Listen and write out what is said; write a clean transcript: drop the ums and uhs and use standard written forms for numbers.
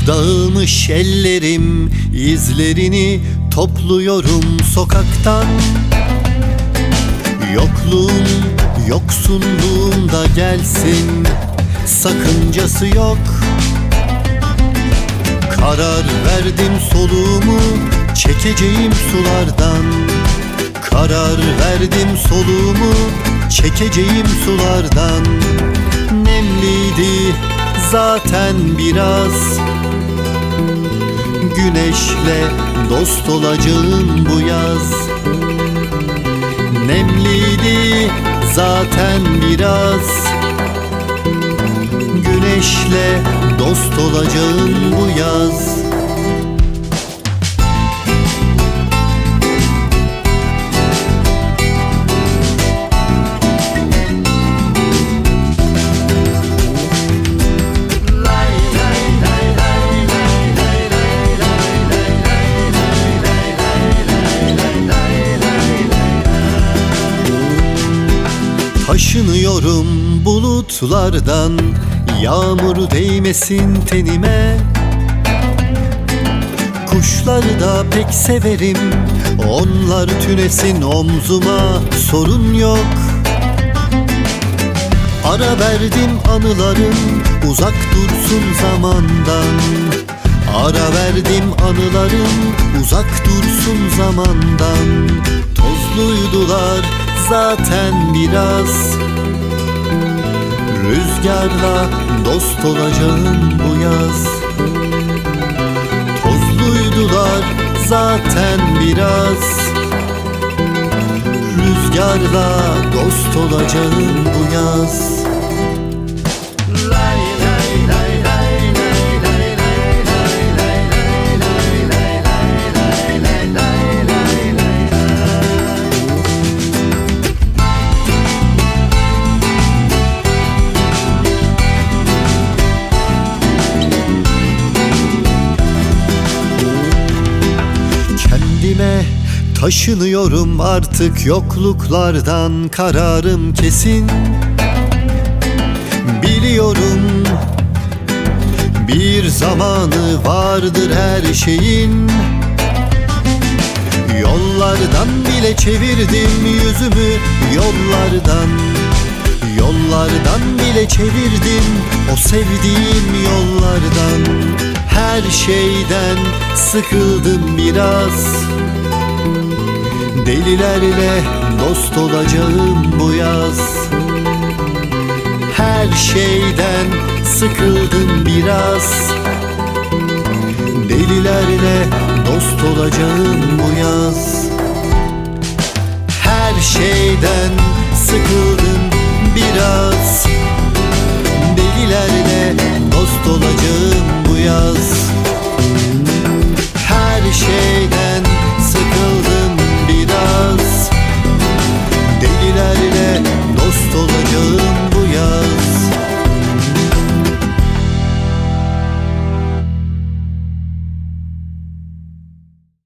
Dağılmış ellerim, izlerini topluyorum sokaktan. Yokluğum, yoksunluğum da gelsin, sakıncası yok. Karar verdim soluğumu çekeceğim sulardan. Karar verdim soluğumu çekeceğim sulardan. Nemliydi zaten biraz, güneşle dost olacağım bu yaz. Nemliydi zaten biraz, güneşle dost olacağım bu yaz. Taşınıyorum bulutlardan, yağmur değmesin tenime. Kuşları da pek severim, onlar tünesin omzuma, sorun yok. Ara verdim anılarım, uzak dursun zamandan. Ara verdim anılarım, uzak dursun zamandan. Tozluydular zaten biraz, rüzgarla dost olacağım bu yaz. Tozluydular zaten biraz, rüzgarla dost olacağım bu yaz. Taşınıyorum artık yokluklardan, kararım kesin. Biliyorum bir zamanı vardır her şeyin. Yollardan bile çevirdim yüzümü, yollardan. Yollardan bile çevirdim o sevdiğim yollardan. Her şeyden sıkıldım biraz, delilerle dost olacağım bu yaz. Her şeyden sıkıldım biraz, delilerle dost olacağım bu yaz. Her şeyden sıkıldım biraz, delilerle dost olacağım bu yaz. Her şeyden